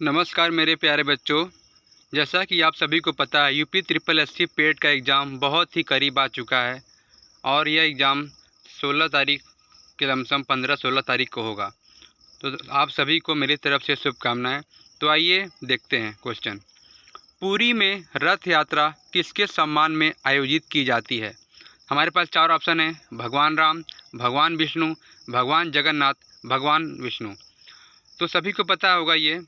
नमस्कार मेरे प्यारे बच्चों। जैसा कि आप सभी को पता है यूपी ट्रिपल एससी पेट का एग्ज़ाम बहुत ही करीब आ चुका है और यह एग्ज़ाम 16 तारीख के लमसम 15-16 तारीख को होगा। तो आप सभी को मेरी तरफ से शुभकामनाएं। तो आइए देखते हैं क्वेश्चन। पुरी में रथ यात्रा किसके सम्मान में आयोजित की जाती है? हमारे पास 4 ऑप्शन हैं: भगवान राम, भगवान विष्णु, भगवान जगन्नाथ, भगवान विष्णु। तो सभी को पता होगा ये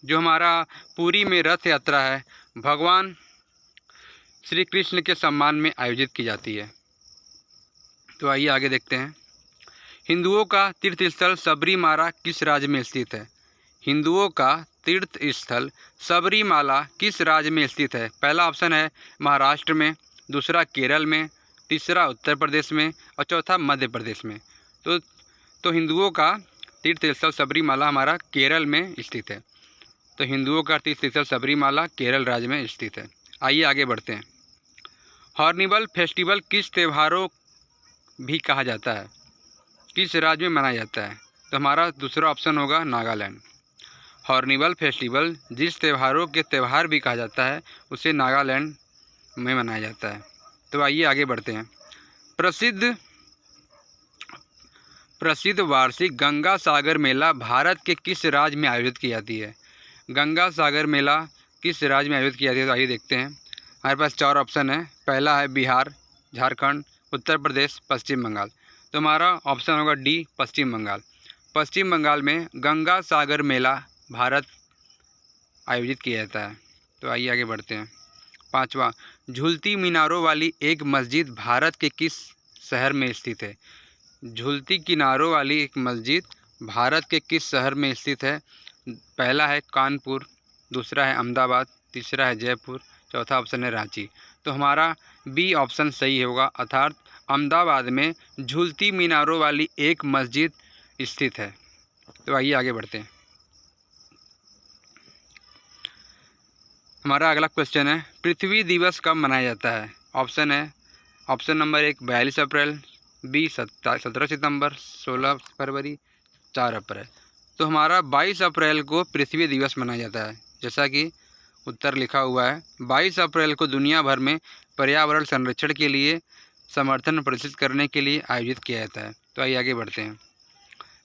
जो हमारा पुरी में रथ यात्रा है भगवान श्री कृष्ण के सम्मान में आयोजित की जाती है। तो आइए आगे देखते हैं। हिंदुओं का तीर्थ स्थल सबरीमाला किस राज्य में स्थित है? हिंदुओं का तीर्थ स्थल सबरीमाला किस राज्य में स्थित है? पहला ऑप्शन है महाराष्ट्र में, दूसरा केरल में, तीसरा उत्तर प्रदेश में और चौथा मध्य प्रदेश में। तो हिंदुओं का तीर्थ स्थल सबरीमाला हमारा केरल में स्थित है। तो हिंदुओं का तीर्थ स्थल सबरीमाला केरल राज्य में स्थित है। आइए आगे बढ़ते हैं। हॉर्निबल फेस्टिवल किस त्योहारों भी कहा जाता है? किस राज्य में मनाया जाता है? तो हमारा दूसरा ऑप्शन होगा नागालैंड। हॉर्निबल फेस्टिवल जिस त्योहारों के त्यौहार भी कहा जाता है उसे नागालैंड में मनाया जाता है। तो आइए आगे बढ़ते हैं। प्रसिद्ध वार्षिक गंगा सागर मेला भारत के किस राज्य में आयोजित की जाती है? गंगा सागर मेला किस राज्य में आयोजित किया जाता है? तो आइए देखते हैं। हमारे पास 4 ऑप्शन है। पहला है बिहार, झारखंड, उत्तर प्रदेश, पश्चिम बंगाल। तो हमारा ऑप्शन होगा डी, पश्चिम बंगाल। पश्चिम बंगाल में गंगा सागर मेला भारत आयोजित किया जाता है। तो आइए आगे बढ़ते हैं। 5वां, झूलती मीनारों वाली एक मस्जिद भारत के किस शहर में स्थित है? झूलती किनारों वाली एक मस्जिद भारत के किस शहर में स्थित है? पहला है कानपुर, दूसरा है अहमदाबाद, तीसरा है जयपुर, चौथा ऑप्शन है रांची। तो हमारा बी ऑप्शन सही होगा, अर्थात अहमदाबाद में झूलती मीनारों वाली एक मस्जिद स्थित है। तो आइए आगे बढ़ते हैं। हमारा अगला क्वेश्चन है पृथ्वी दिवस कब मनाया जाता है? ऑप्शन नंबर 1 42 अप्रैल, बी 17 सितंबर, 16 फरवरी, 4 अप्रैल। तो हमारा 22 अप्रैल को पृथ्वी दिवस मनाया जाता है। जैसा कि उत्तर लिखा हुआ है, 22 अप्रैल को दुनिया भर में पर्यावरण संरक्षण के लिए समर्थन प्रदर्शित करने के लिए आयोजित किया जाता है। तो आइए आगे बढ़ते हैं।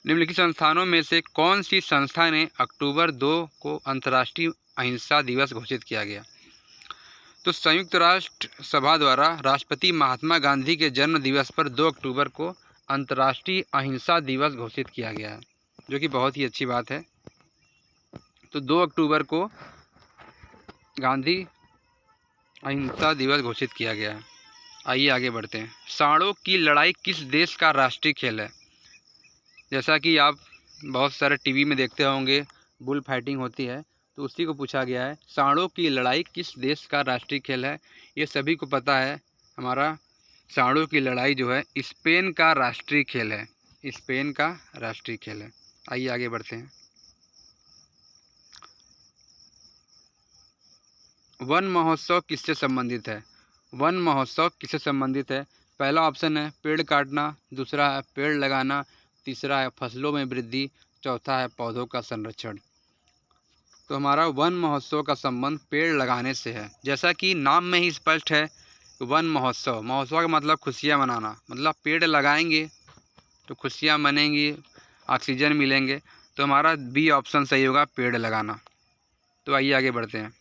निम्नलिखित संस्थानों में से कौन सी संस्था ने अक्टूबर 2 को अंतर्राष्ट्रीय अहिंसा दिवस घोषित किया गया? तो संयुक्त राष्ट्र सभा द्वारा राष्ट्रपति महात्मा गांधी के जन्म दिवस पर 2 अक्टूबर को अंतर्राष्ट्रीय अहिंसा दिवस घोषित किया गया है, जो कि बहुत ही अच्छी बात है। तो 2 अक्टूबर को गांधी अहिंसा दिवस घोषित किया गया है। आइए आगे बढ़ते हैं। सांडों की लड़ाई किस देश का राष्ट्रीय खेल है? जैसा कि आप बहुत सारे टीवी में देखते होंगे, बुल फाइटिंग होती है, तो उसी को पूछा गया है सांडों की लड़ाई किस देश का राष्ट्रीय खेल है? ये सभी को पता है, हमारा सांडों की लड़ाई जो है स्पेन का राष्ट्रीय खेल है। स्पेन का राष्ट्रीय खेल है। आइए आगे बढ़ते हैं। वन महोत्सव किससे संबंधित है? वन महोत्सव किससे संबंधित है? पहला ऑप्शन है पेड़ काटना, दूसरा है पेड़ लगाना, तीसरा है फसलों में वृद्धि, चौथा है पौधों का संरक्षण। तो हमारा वन महोत्सव का संबंध पेड़ लगाने से है। जैसा कि नाम में ही स्पष्ट है, वन महोत्सव, महोत्सव का मतलब खुशियाँ मनाना, मतलब पेड़ लगाएंगे तो खुशियाँ मनेंगी, ऑक्सीजन मिलेंगे। तो हमारा बी ऑप्शन सही होगा, पेड़ लगाना। तो आइए आगे बढ़ते हैं।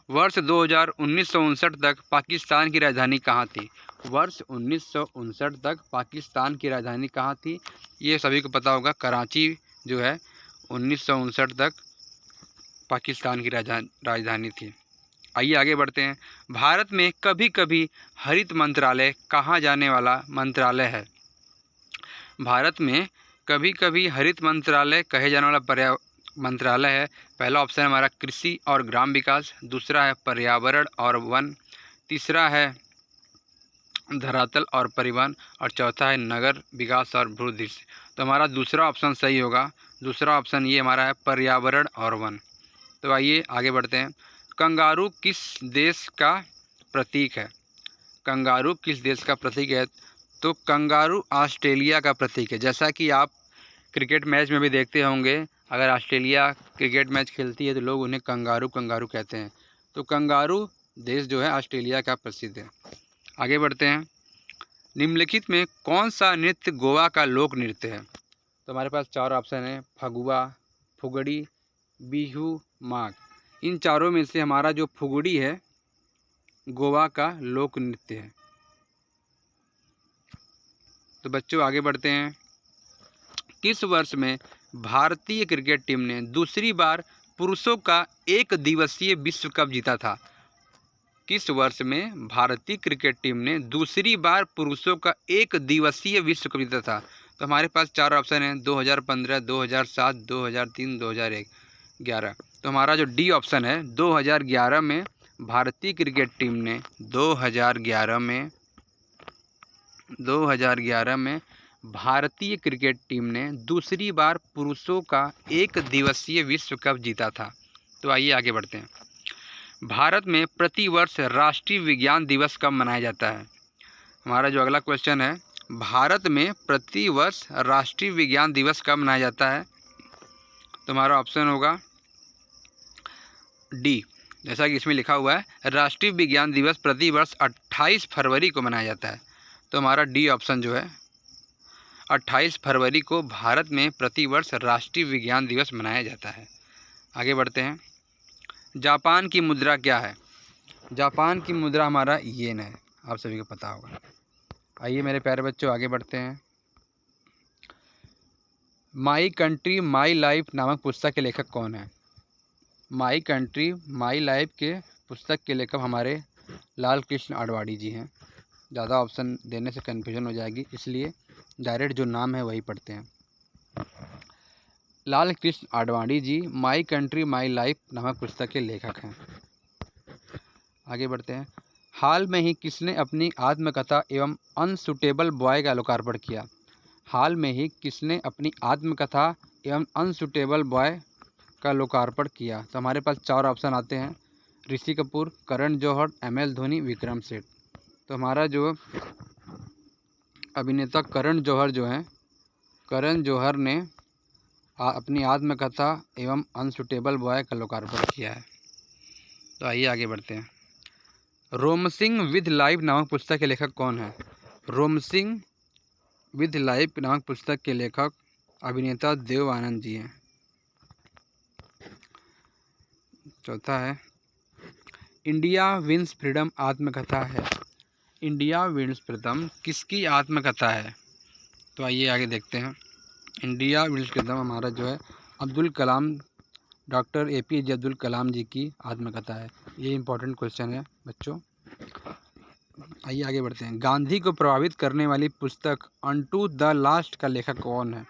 वर्ष 1959 तक पाकिस्तान की राजधानी कहाँ थी? वर्ष 1959 तक पाकिस्तान की राजधानी कहाँ थी? ये सभी को पता होगा, कराची जो है 1959 तक पाकिस्तान की राजधानी थी। आइए आगे बढ़ते हैं। भारत में कभी कभी हरित मंत्रालय कहा जाने वाला मंत्रालय है? भारत में कभी कभी हरित मंत्रालय कहे जाने वाला मंत्रालय है। पहला ऑप्शन हमारा कृषि और ग्राम विकास, दूसरा है पर्यावरण और वन, तीसरा है धरातल और परिवहन और चौथा है नगर विकास और भूदृश्य। तो हमारा दूसरा ऑप्शन सही होगा। दूसरा ऑप्शन ये हमारा है पर्यावरण और वन। तो आइए आगे बढ़ते हैं। कंगारू किस देश का प्रतीक है? कंगारू किस देश का प्रतीक है? तो कंगारू ऑस्ट्रेलिया का प्रतीक है। जैसा कि आप क्रिकेट मैच में भी देखते होंगे, अगर ऑस्ट्रेलिया क्रिकेट मैच खेलती है तो लोग उन्हें कंगारू कंगारू कहते हैं। तो कंगारू देश जो है ऑस्ट्रेलिया का प्रसिद्ध है। आगे बढ़ते हैं। निम्नलिखित में कौन सा नृत्य गोवा का लोक नृत्य है? तो हमारे पास 4 ऑप्शन है, फगुआ, फुगड़ी, बिहू, माघ। इन चारों में से हमारा जो फुगड़ी है गोवा का लोक नृत्य है। तो बच्चों आगे बढ़ते हैं। किस वर्ष में भारतीय क्रिकेट टीम ने दूसरी बार पुरुषों का एक दिवसीय विश्व कप जीता था? किस वर्ष में भारतीय क्रिकेट टीम ने दूसरी बार पुरुषों का एक दिवसीय विश्व कप जीता था? तो हमारे पास 4 ऑप्शन हैं, 2015, 2007, 2003, 2011। तो हमारा जो डी ऑप्शन है 2011 में भारतीय क्रिकेट टीम ने 2011 में भारतीय क्रिकेट टीम ने दूसरी बार पुरुषों का एक दिवसीय विश्व कप जीता था। तो आइए आगे बढ़ते हैं। भारत में प्रतिवर्ष राष्ट्रीय विज्ञान दिवस कब मनाया जाता है? हमारा जो अगला क्वेश्चन है, भारत में प्रतिवर्ष राष्ट्रीय विज्ञान दिवस कब मनाया जाता है? तो हमारा ऑप्शन होगा डी, जैसा कि इसमें लिखा हुआ है राष्ट्रीय विज्ञान दिवस प्रतिवर्ष 28 फरवरी को मनाया जाता है। तो हमारा डी ऑप्शन जो है 28 फरवरी को भारत में प्रतिवर्ष राष्ट्रीय विज्ञान दिवस मनाया जाता है। आगे बढ़ते हैं। जापान की मुद्रा क्या है? जापान की मुद्रा हमारा येन है, आप सभी को पता होगा। आइए मेरे प्यारे बच्चों आगे बढ़ते हैं। माई कंट्री माई लाइफ नामक पुस्तक के लेखक कौन है? माई कंट्री माई लाइफ के पुस्तक के लेखक हमारे लाल कृष्ण आडवाणी जी हैं। ज़्यादा ऑप्शन देने से कन्फ्यूजन हो जाएगी, इसलिए डायरेक्ट जो नाम है वही पढ़ते हैं। Lal Krishna Advani ji my country my life नामक पुस्तक के लेखक हैं। आगे बढ़ते हैं। हाल में ही किसने अपनी आत्मकथा एवं अनसुटेबल बॉय का लोकार्पण किया? हाल में ही किसने अपनी आत्मकथा एवं अनसुटेबल बॉय का लोकार्पण किया? तो हमारे पास 4 ऑप्शन आते हैं, ऋषि कपूर, करण जौहर, MS धोनी, विक्रम सेठ। तो हमारा जो अभिनेता करण जौहर जो हैं, करण जौहर ने अपनी आत्मकथा एवं अनसुटेबल बॉय का लोकार्पण किया है। तो आइए आगे बढ़ते हैं। रोमसिंग विद लाइफ नामक पुस्तक के लेखक कौन है? रोमसिंग विद लाइफ नामक पुस्तक के लेखक अभिनेता देव आनंद जी हैं। चौथा है, इंडिया विंस फ्रीडम आत्मकथा है। इंडिया विंस फ्रीडम किसकी आत्मकथा है? तो आइए आगे देखते हैं। इंडिया विंस फ्रीडम हमारा जो है अब्दुल कलाम, डॉक्टर APJ अब्दुल कलाम जी की आत्मकथा है। ये इंपॉर्टेंट क्वेश्चन है बच्चों। आइए आगे बढ़ते हैं। गांधी को प्रभावित करने वाली पुस्तक अनटू द लास्ट का लेखक कौन है?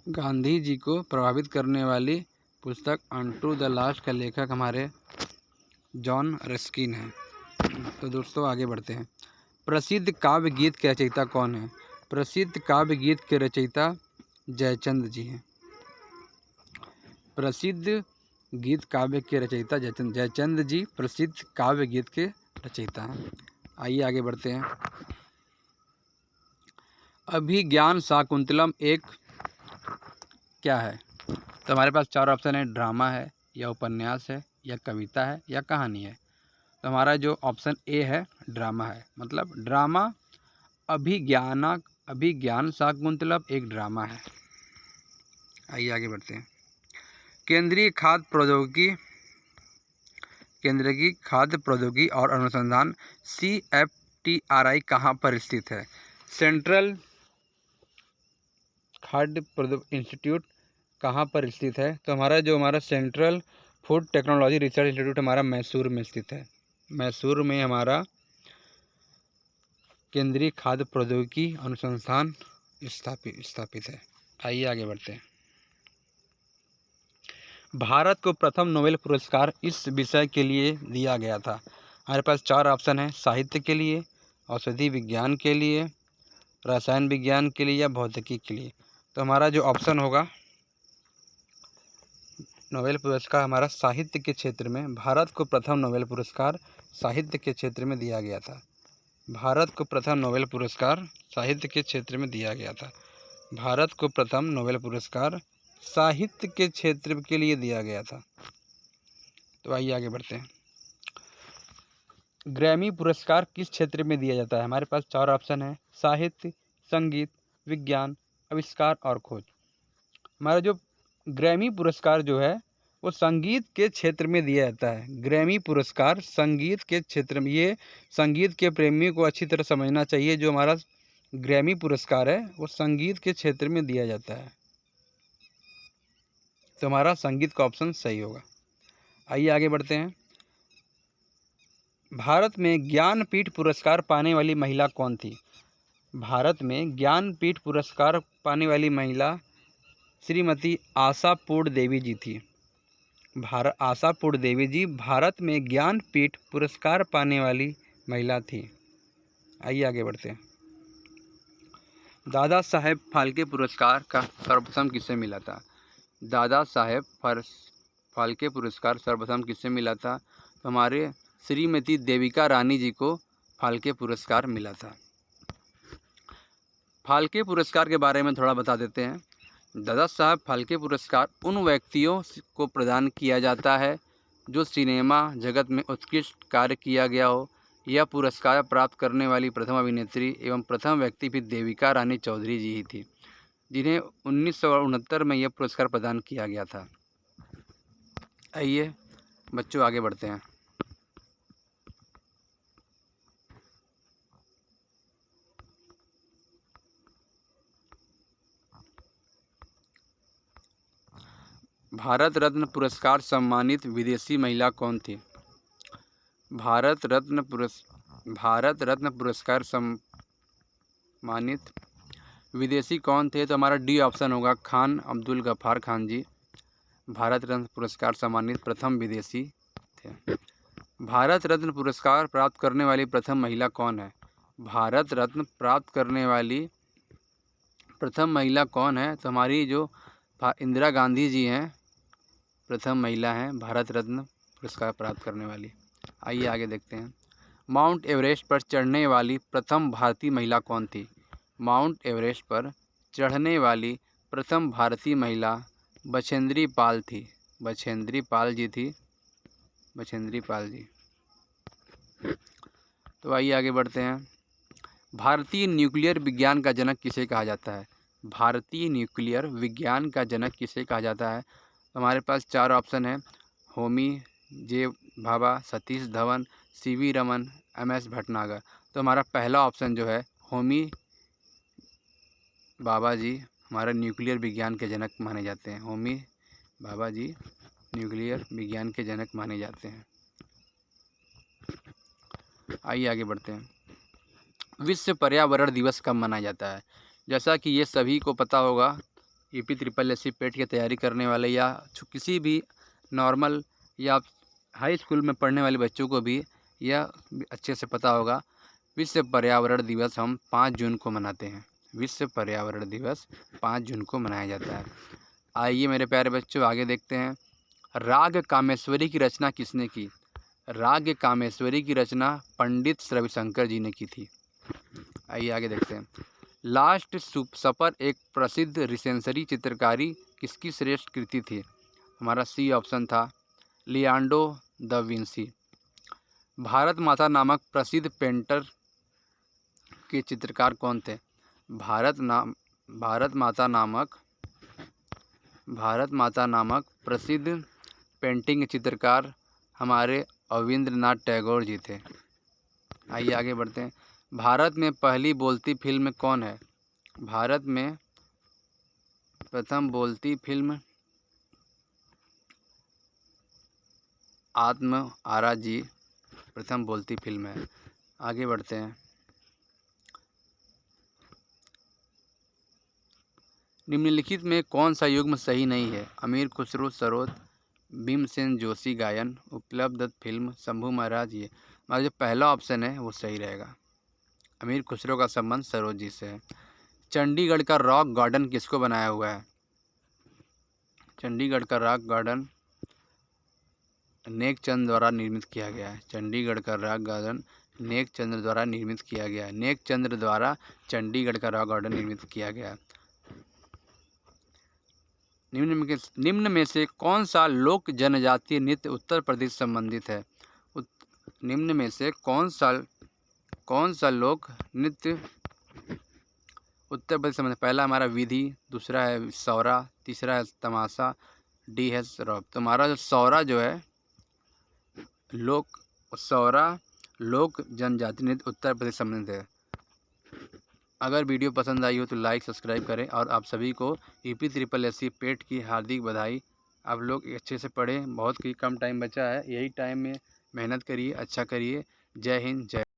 गांधी जी को प्रभावित करने वाली पुस्तक अनटू द लास्ट का लेखक हमारे जॉन रस्किन है। तो दोस्तों आगे बढ़ते हैं। प्रसिद्ध काव्य गीत के रचयिता कौन है? प्रसिद्ध काव्य गीत के रचयिता जयचंद जी हैं। प्रसिद्ध गीत काव्य के रचयिता जयचंद जी प्रसिद्ध काव्य गीत के रचयिता हैं। आइए आगे बढ़ते हैं। अभिज्ञान शाकुंतलम एक क्या है? तो हमारे पास 4 ऑप्शन है, ड्रामा है या उपन्यास है या कविता है या कहानी है। तो हमारा जो ऑप्शन ए है ड्रामा है, मतलब ड्रामा अभिज्ञान शाकुंतलम एक ड्रामा है। आइए आगे बढ़ते हैं। केंद्रीय खाद्य प्रौद्योगिकी और अनुसंधान CFTRI कहाँ पर स्थित है? सेंट्रल खाद्य प्रौद्योगिकी इंस्टीट्यूट कहाँ पर स्थित है? तो हमारा central food technology research institute हमारा मैसूर में स्थित है। मैसूर में हमारा केंद्रीय खाद्य प्रौद्योगिकी अनुसंधान स्थापित है। आइए आगे बढ़ते हैं। भारत को प्रथम नोबेल पुरस्कार इस विषय के लिए दिया गया था। हमारे पास 4 ऑप्शन है, साहित्य के लिए, औषधि विज्ञान के लिए, रसायन विज्ञान के लिए या भौतिकी के लिए। तो हमारा जो ऑप्शन होगा नोबेल पुरस्कार हमारा साहित्य के क्षेत्र में, भारत को प्रथम नोबेल पुरस्कार साहित्य के क्षेत्र में दिया गया था। भारत को प्रथम नोबेल पुरस्कार साहित्य के क्षेत्र में दिया गया था। भारत को प्रथम नोबेल पुरस्कार साहित्य के क्षेत्र के लिए दिया गया था। तो आइए आगे बढ़ते हैं। ग्रैमी पुरस्कार किस क्षेत्र में दिया जाता है? हमारे पास 4 ऑप्शन है, साहित्य, संगीत, विज्ञान, आविष्कार और खोज। हमारा जो ग्रैमी पुरस्कार जो है वो संगीत के क्षेत्र में दिया जाता है। ग्रैमी पुरस्कार संगीत के क्षेत्र में, ये संगीत के प्रेमियों को अच्छी तरह समझना चाहिए। जो हमारा ग्रैमी पुरस्कार है वो संगीत के क्षेत्र में दिया जाता है। तो हमारा संगीत का ऑप्शन सही होगा। आइए आगे बढ़ते हैं। भारत में ज्ञानपीठ पुरस्कार पाने वाली महिला कौन थी? भारत में ज्ञानपीठ पुरस्कार पाने वाली महिला श्रीमती आशापूर्ण देवी जी थी। आशापूर्ण देवी जी भारत में ज्ञानपीठ पुरस्कार पाने वाली महिला थी। आइए आगे बढ़ते हैं। दादा साहेब फाल्के पुरस्कार का सर्वप्रथम किसे मिला था? दादा साहेब फाल्के पुरस्कार सर्वप्रथम किसे मिला था? तो हमारे श्रीमती देविका रानी जी को फाल्के पुरस्कार मिला था। फाल्के पुरस्कार के बारे में थोड़ा बता देते हैं। दादा साहब फाल्के पुरस्कार उन व्यक्तियों को प्रदान किया जाता है जो सिनेमा जगत में उत्कृष्ट कार्य किया गया हो। यह पुरस्कार प्राप्त करने वाली प्रथम अभिनेत्री एवं प्रथम व्यक्ति भी देविका रानी चौधरी जी ही थी, जिन्हें 1969 में यह पुरस्कार प्रदान किया गया था। आइए बच्चों आगे बढ़ते हैं। भारत रत्न पुरस्कार सम्मानित विदेशी महिला कौन थी? भारत रत्न पुरस्कार सम्मानित विदेशी कौन थे? तो हमारा डी ऑप्शन होगा, खान अब्दुल गफ्फार खान जी भारत रत्न पुरस्कार सम्मानित प्रथम विदेशी थे। भारत रत्न पुरस्कार प्राप्त करने वाली प्रथम महिला कौन है? भारत रत्न प्राप्त करने वाली प्रथम महिला कौन है? तो हमारी जो इंदिरा गांधी जी हैं, प्रथम महिला हैं भारत रत्न पुरस्कार प्राप्त करने वाली। आइए आगे देखते हैं। माउंट एवरेस्ट पर चढ़ने वाली प्रथम भारतीय महिला कौन थी? माउंट एवरेस्ट पर चढ़ने वाली प्रथम भारतीय महिला बछेंद्री पाल थी। बछेंद्री पाल जी थी। बछेंद्री पाल जी। तो आइए आगे बढ़ते हैं। भारतीय न्यूक्लियर विज्ञान का जनक किसे कहा जाता है? भारतीय न्यूक्लियर विज्ञान का जनक किसे कहा जाता है? हमारे पास 4 ऑप्शन है, होमी जे भाभा, सतीश धवन, सीवी रमन, एमएस भटनागर। तो हमारा पहला ऑप्शन जो है होमी भाभा जी हमारा न्यूक्लियर विज्ञान के जनक माने जाते हैं। होमी भाभा जी न्यूक्लियर विज्ञान के जनक माने जाते हैं। आइए आगे बढ़ते हैं। विश्व पर्यावरण दिवस कब मनाया जाता है? जैसा कि ये सभी को पता होगा, यूपी ट्रिपल एससी पेट की तैयारी करने वाले या किसी भी नॉर्मल या हाई स्कूल में पढ़ने वाले बच्चों को भी यह अच्छे से पता होगा। विश्व पर्यावरण दिवस हम 5 जून को मनाते हैं। विश्व पर्यावरण दिवस 5 जून को मनाया जाता है। आइए मेरे प्यारे बच्चों आगे देखते हैं। राग कामेश्वरी की रचना किसने की? राग कामेश्वरी की रचना पंडित रविशंकर जी ने की थी। आइए आगे देखते हैं। लास्ट सपर एक प्रसिद्ध रिसेंसरी चित्रकारी किसकी श्रेष्ठ कृति थी? हमारा सी ऑप्शन था, लियांडो द विंसी। भारत माता नामक प्रसिद्ध पेंटर के चित्रकार कौन थे? भारत माता नामक प्रसिद्ध पेंटिंग चित्रकार हमारे अविंद्रनाथ टैगोर जी थे। आइए आगे बढ़ते हैं। भारत में पहली बोलती फिल्म कौन है? भारत में प्रथम बोलती फिल्म आत्म आरा जी प्रथम बोलती फिल्म है। आगे बढ़ते हैं। निम्नलिखित में कौन सा युग्म सही नहीं है? अमीर खुसरो सरोद, भीमसेन जोशी गायन, उपलब्ध फिल्म, शंभू महाराज। ये हमारा जो पहला ऑप्शन है वो सही रहेगा। अमीर खुसरो का संबंध सरोज जी से है। चंडीगढ़ का रॉक गार्डन किसको बनाया हुआ है? चंडीगढ़ का रॉक गार्डन नेक चंद द्वारा निर्मित किया गया है। चंडीगढ़ का रॉक गार्डन नेक चंद्र द्वारा निर्मित किया गया है। नेक चंद्र द्वारा चंडीगढ़ का रॉक गार्डन निर्मित किया गया है। निम्न में से कौन सा लोक जनजातीय नृत्य उत्तर प्रदेश संबंधित है? निम्न में से कौन सा लोक नृत्य उत्तर प्रदेश संबंधित? पहला हमारा विधि, दूसरा है सौरा, तीसरा है तमाशा, डी है रौब। तो हमारा जो सौरा जो है सौरा लोक जनजाति नृत्य उत्तर प्रदेश संबंधित है। अगर वीडियो पसंद आई हो तो लाइक सब्सक्राइब करें और आप सभी को यूपी SSSC पेट की हार्दिक बधाई। आप लोग अच्छे से पढ़ें, बहुत ही कम टाइम बचा है, यही टाइम में मेहनत करिए, अच्छा करिए। जय हिंद, जय